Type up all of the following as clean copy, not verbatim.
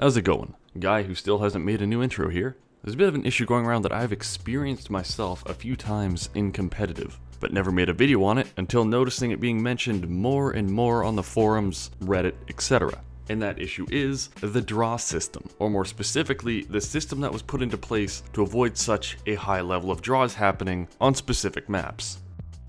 How's it going? Guy who still hasn't made a new intro here. There's a bit of an issue going around that I've experienced myself a few times in competitive, but never made a video on it until noticing it being mentioned more and more on the forums, Reddit, etc. And that issue is the draw system, or more specifically, the system that was put into place to avoid such a high level of draws happening on specific maps.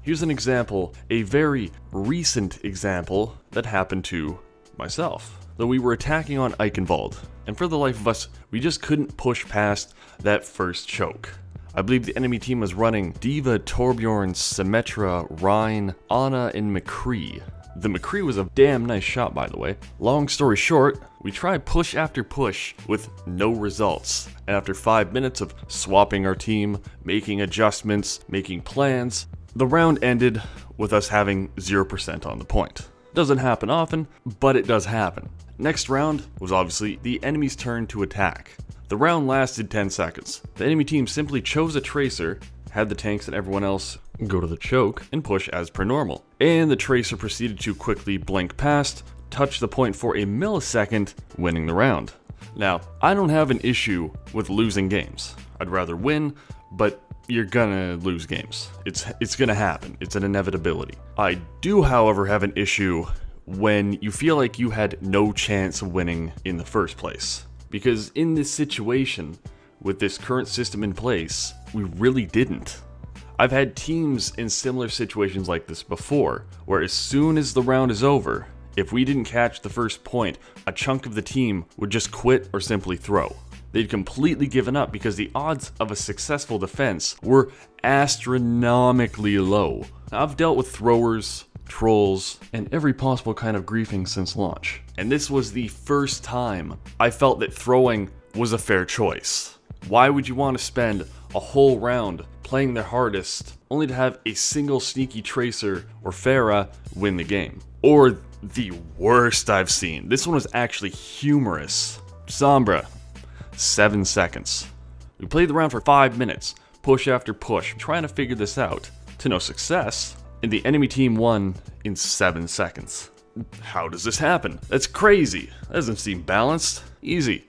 Here's an example, a very recent example that happened to myself. Though we were attacking on Inurbane, and for the life of us, we just couldn't push past that first choke. I believe the enemy team was running Diva, Torbjorn, Symmetra, Rhine, Anna, and McCree. The McCree was a damn nice shot, by the way. Long story short, we tried push after push with no results. And after 5 minutes of swapping our team, making adjustments, making plans, the round ended with us having 0% on the point. Doesn't happen often, but it does happen. Next round was obviously the enemy's turn to attack. The round lasted 10 seconds. The enemy team simply chose a tracer, had the tanks and everyone else go to the choke, and push as per normal. And the tracer proceeded to quickly blink past, touch the point for a millisecond, winning the round. Now, I don't have an issue with losing games. I'd rather win, but you're gonna lose games. It's gonna happen. It's an inevitability. I do, however, have an issue when you feel like you had no chance of winning in the first place. Because in this situation, with this current system in place, we really didn't. I've had teams in similar situations like this before, where as soon as the round is over, if we didn't catch the first point, a chunk of the team would just quit or simply throw. They'd completely given up because the odds of a successful defense were astronomically low. Now, I've dealt with throwers, trolls, and every possible kind of griefing since launch. And this was the first time I felt that throwing was a fair choice. Why would you want to spend a whole round playing their hardest only to have a single sneaky tracer or Pharah win the game? Or the worst I've seen. This one was actually humorous. Sombra. 7 seconds. We played the round for 5 minutes, push after push, trying to figure this out, to no success, and the enemy team won in 7 seconds. How does this happen? That's crazy. That doesn't seem balanced. Easy.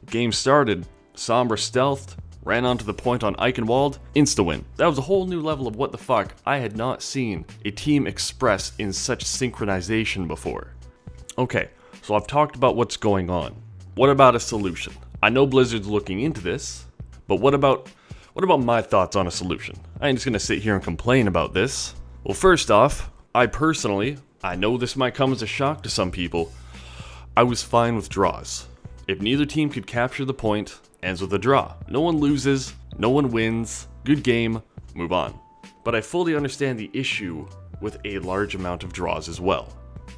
Game started, Sombra stealthed, ran onto the point on Eichenwald, insta-win. That was a whole new level of what the fuck I had not seen a team express in such synchronization before. Okay, so I've talked about what's going on. What about a solution? I know Blizzard's looking into this, but what about my thoughts on a solution? I ain't just gonna sit here and complain about this. Well, first off, I know this might come as a shock to some people, I was fine with draws. If neither team could capture the point, ends with a draw. No one loses, no one wins, good game, move on. But I fully understand the issue with a large amount of draws as well.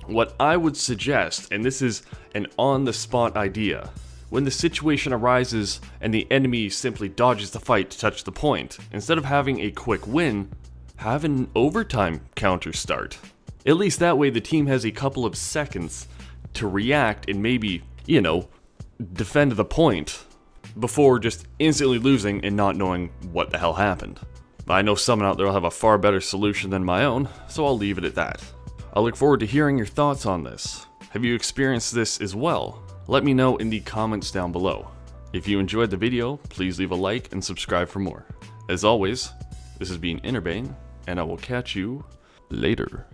What I would suggest, and this is an on-the-spot idea, when the situation arises and the enemy simply dodges the fight to touch the point, instead of having a quick win, have an overtime counter start. At least that way the team has a couple of seconds to react and maybe, defend the point before just instantly losing and not knowing what the hell happened. I know someone out there will have a far better solution than my own, so I'll leave it at that. I look forward to hearing your thoughts on this. Have you experienced this as well? Let me know in the comments down below. If you enjoyed the video, please leave a like and subscribe for more. As always, this has been Inurbane, and I will catch you later.